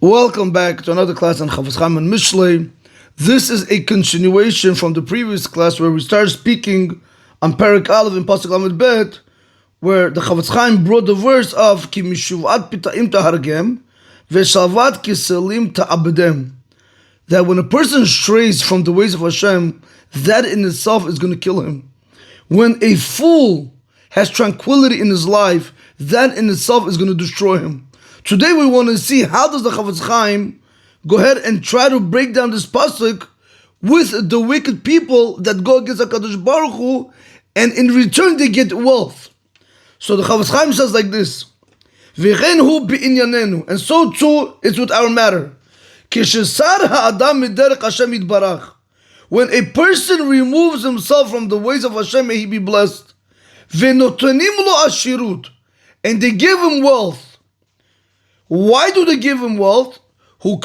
Welcome back to another class on Chofetz Chaim and Mishlei. This is a continuation from the previous class where we started speaking on Perek Aleph in Pasuk Lamed Bet, where the Chofetz Chaim brought the verse of Ki mishuvat pita'im tahargem ve'shalvat kiselim ta'abedem, that when a person strays from the ways of Hashem, that in itself is going to kill him. When a fool has tranquility in his life, that in itself is going to destroy him. Today we want to see how does the Chofetz Chaim go ahead and try to break down this pasuk with the wicked people that go against HaKadosh Baruch Hu, and in return they get wealth. So the Chofetz Chaim says like this, V'chein hu bi'inyanenu, and so too it's with our matter. Kishesar ha'adam miderech Hashem yitbarach, when a person removes himself from the ways of Hashem, may he be blessed. V'notenim lo ashirut, and they give him wealth. Why do they give him wealth? That's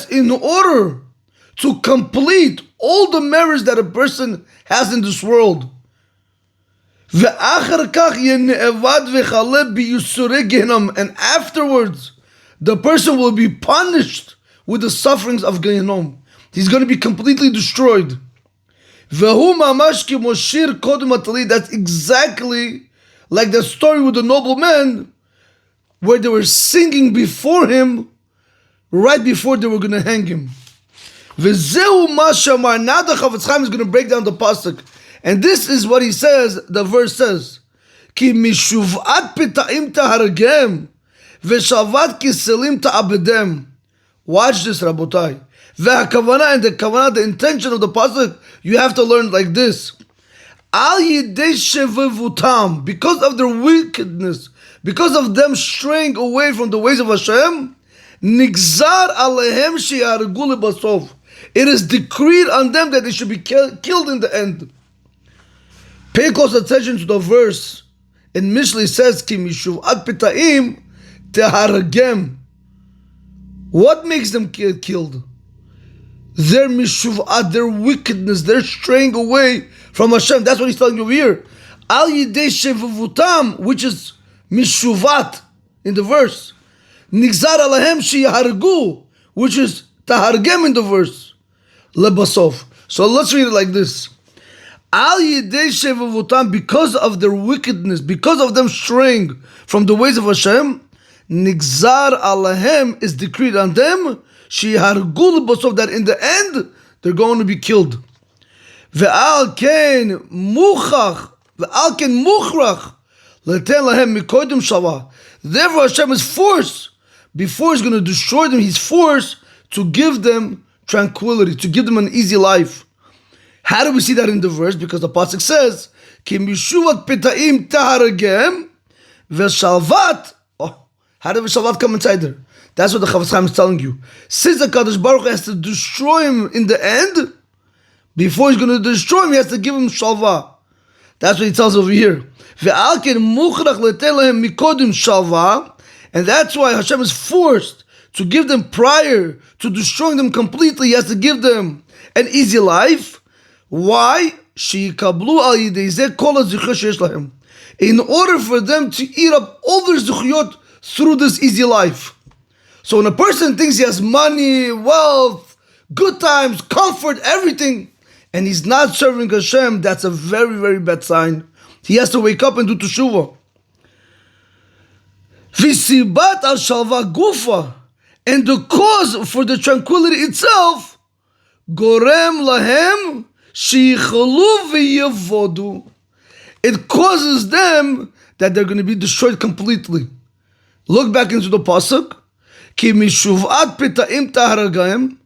in order to complete all the merits that a person has in this world. And afterwards, the person will be punished with the sufferings of Gehinnom. He's going to be completely destroyed. That's exactly like the story with the nobleman, where they were singing before him, right before they were going to hang him. Now the Chofetz Chaim is going to break down the pasuk, and this is what he says. The verse says, "Ki mishuvat pita'im tahargem, ve'shavat kiselim ta'abedem." Watch this, Rabotai. Ve'hakavana, and the kavana, the intention of the pasuk, you have to learn like this. Al yidei shevevutam, because of their wickedness, because of them straying away from the ways of Hashem, nigzar alehem she'yargu lebasov. It is decreed on them that they should be killed in the end. Pay close attention to the verse. In Mishlei says, Ki mishuvat pita'im tehargem. What makes them get killed? Their mishuvat, their wickedness, their straying away from Hashem. That's what he's telling you here. Al yidei shevuvutam, which is mishuvat in the verse. Nigzar alahem sheyahargu, which is tahargem in the verse. Lebasov. So let's read it like this. Al yidei shevuvutam, because of their wickedness, because of them straying from the ways of Hashem, nigzar alahem is decreed on them, sheyahargu lebasov, that in the end they're going to be killed. Ve'al ken muchrach leten lahem mikodim shava. Therefore Hashem is forced, before he's going to destroy them, he's forced to give them tranquility, to give them an easy life. How do we see that in the verse? Because the pasuk says, Ki mishuvat pita'im tahargem ve'shalvat. How did ve'shalvat come inside there? That's what the Chofetz Chaim is telling you. Since the HaKadosh Baruch Hu has to destroy him in the end, before he's going to destroy him, he has to give him shalva. That's what he tells over here. And that's why Hashem is forced to give them, prior to destroying them completely, he has to give them an easy life. Why? In order for them to eat up all their zuchiyot through this easy life. So when a person thinks he has money, wealth, good times, comfort, everything, and he's not serving Hashem, that's a very, very bad sign. He has to wake up and do teshuvah. V'sibat al shalva gufa, and the cause for the tranquility itself, gorem lahem shichalu v'yavodu. It causes them that they're going to be destroyed completely. Look back into the pasuk. Ki mishuvat pita'im tahargem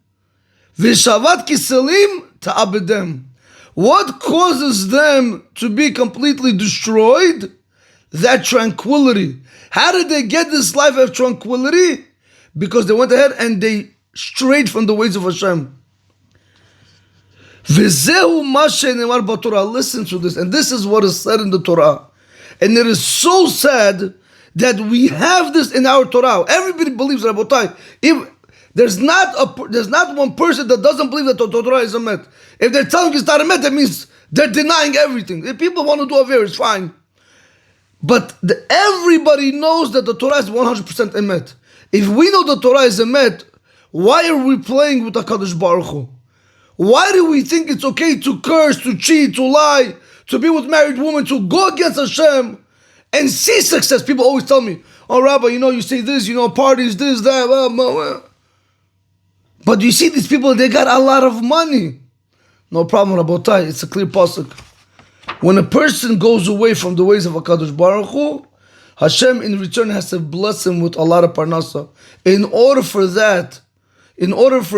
v'shavat kiselim ta'abedem. What causes them to be completely destroyed? That tranquility. How did they get this life of tranquility? Because they went ahead and they strayed from the ways of Hashem. V'zehu ma she'nemar b'Torah. Listen to this, and this is what is said in the Torah. And it is so sad that we have this in our Torah. Everybody believes, Rabotai. If there's not one person that doesn't believe that the Torah is a met. If they're telling you it's not a met, that means they're denying everything. If people want to do a it's fine. But everybody knows that the Torah is 100% emet. If we know the Torah is emet, why are we playing with HaKadosh Baruch Hu? Why do we think it's okay to curse, to cheat, to lie, to be with married women, to go against Hashem and see success? People always tell me, oh, Rabbi, you say this, parties, this, that, blah, blah, blah. But you see these people, they got a lot of money. No problem, Rabotai, it's a clear pasuk. When a person goes away from the ways of HaKadosh Baruch Hu, Hashem in return has to bless him with a lot of parnasa. In order for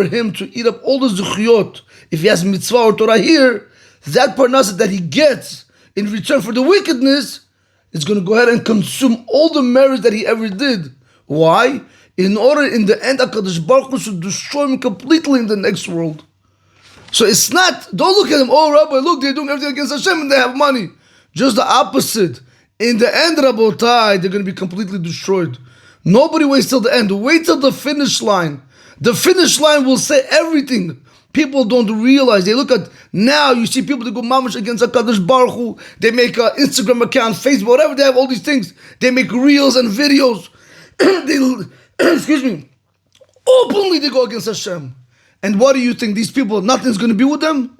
him to eat up all the zuchiyot, if he has mitzvah or Torah here, that parnasa that he gets in return for the wickedness is going to go ahead and consume all the merits that he ever did. Why? In order, in the end, HaKadosh Baruch Hu should destroy him completely in the next world. So it's not, don't look at them, oh Rabbi, look, they're doing everything against Hashem and they have money. Just the opposite. In the end, Rabotai, they're going to be completely destroyed. Nobody waits till the end. Wait till the finish line. The finish line will say everything. People don't realize. They look at, now you see people that go mamash against HaKadosh Baruch Hu. They make an Instagram account, Facebook, whatever, they have all these things. They make reels and videos. Excuse me. Openly they go against Hashem. And what do you think? These people, nothing's going to be with them?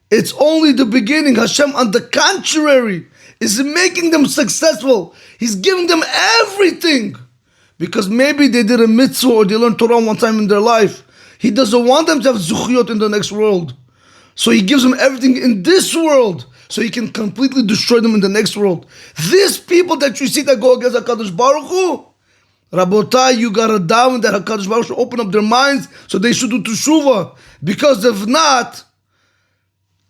It's only the beginning. Hashem, on the contrary, is making them successful. He's giving them everything. Because maybe they did a mitzvah or they learned Torah one time in their life. He doesn't want them to have zuchiyot in the next world. So he gives them everything in this world. So he can completely destroy them in the next world. These people that you see that go against HaKadosh Baruch Hu, Rabotai, you gotta daven that HaKadosh Baruch Hu should open up their minds so they should do teshuvah. Because if not,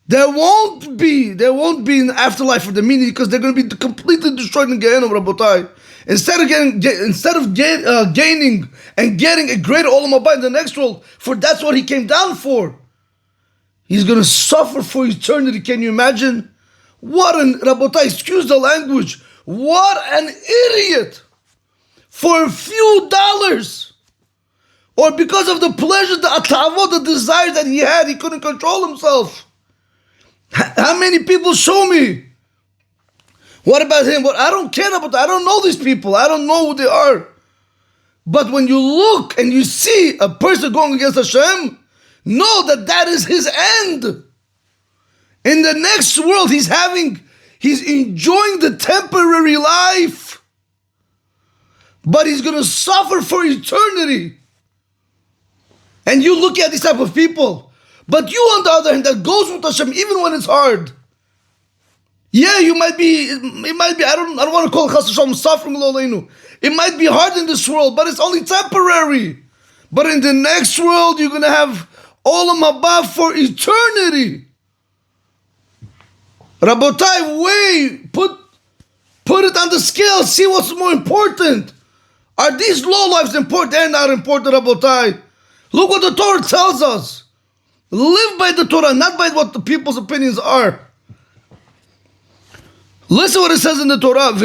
there won't be an afterlife for them, meaning because they're going to be completely destroyed in Gehenna, Rabotai. Instead of gaining and getting a greater Olam Haba in the next world, for that's what he came down for. He's going to suffer for eternity. Can you imagine? Rabotai, excuse the language, what an idiot! For a few dollars, or because of the pleasure, the atavot, the desire that he had, he couldn't control himself. How many people show me? What about him? I don't care about that. I don't know these people. I don't know who they are. But when you look and you see a person going against Hashem, know that that is his end. In the next world, he's enjoying the temporary life. But he's going to suffer for eternity. And you look at these type of people. But you, on the other hand, that goes with Hashem, even when it's hard. Yeah, it might be, I don't want to call it chas v'shalom suffering, lo'leinu. It might be hard in this world, but it's only temporary. But in the next world, you're going to have Olam Haba for eternity. Rabotai, put it on the scale, see what's more important. Are these low lives important? They're not important, Rabotai. Look what the Torah tells us. Live by the Torah, not by what the people's opinions are. Listen what it says in the Torah. And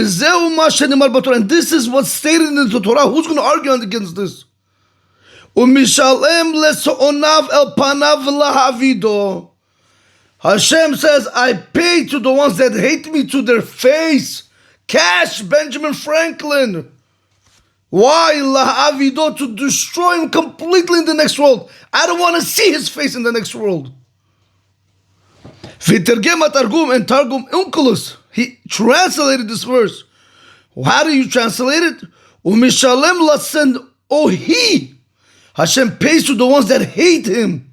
this is what's stated in the Torah. Who's going to argue against this? Hashem says, I pay to the ones that hate me to their face. Cash, Benjamin Franklin. Why? La'avido, to destroy him completely in the next world. I don't want to see his face in the next world. V'tergem Targum, and Targum Onkelos, he translated this verse. How do you translate it? U'mishalem lasend ohi. Hashem pays to the ones that hate him.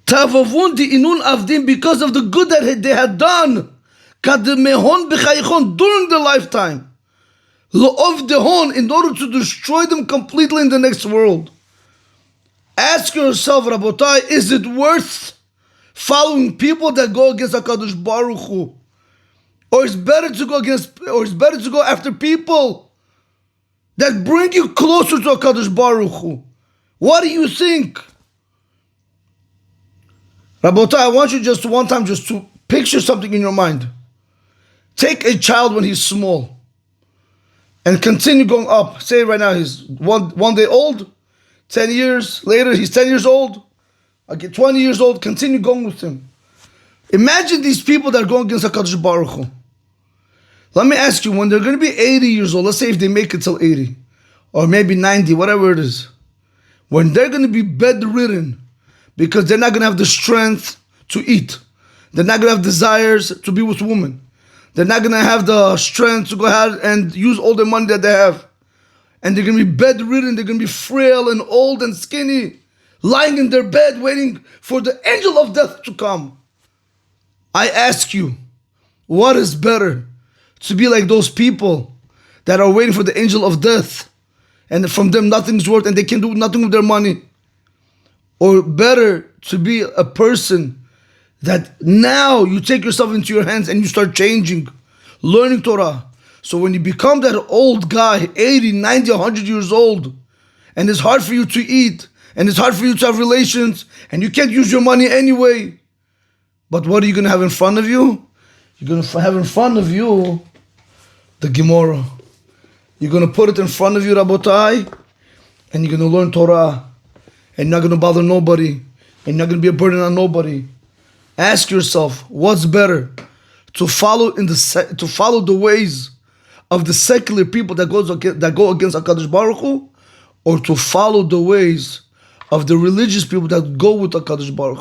Tavavun inun avdim, because of the good that they had done. Kadmehon b'chayichon, during their lifetime. Lo'ov dehon, in order to destroy them completely in the next world. Ask yourself, Rabotai, is it worth following people that go against HaKadosh Baruch Hu? Or it's better to go after people that bring you closer to HaKadosh Baruch Hu? What do you think? Rabotai, I want you just one time just to picture something in your mind. Take a child when he's small and continue going up. Say right now he's one day old, 10 years later he's 10 years old, I get 20 years old, continue going with him. Imagine these people that are going against HaKadosh Baruch Hu. Let me ask you, when they're going to be 80 years old, let's say if they make it till 80, or maybe 90, whatever it is, when they're going to be bedridden because they're not going to have the strength to eat, they're not going to have desires to be with women, they're not going to have the strength to go ahead and use all the money that they have, and they're going to be bedridden, they're going to be frail and old and skinny, lying in their bed waiting for the angel of death to come. I ask you, what is better? To be like those people that are waiting for the angel of death, and from them nothing's worth and they can do nothing with their money? Or better to be a person that now you take yourself into your hands and you start changing, learning Torah. So when you become that old guy, 80, 90, 100 years old, and it's hard for you to eat, and it's hard for you to have relations, and you can't use your money anyway, but what are you going to have in front of you? You're going to have in front of you the Gemara. You're going to put it in front of you, Rabotai, and you're going to learn Torah, and you're not going to bother nobody, and you're not going to be a burden on nobody. Ask yourself, what's better? To follow the ways of the secular people that go against HaKadosh Baruch Hu, or to follow the ways of the religious people that go with HaKadosh Baruch Hu?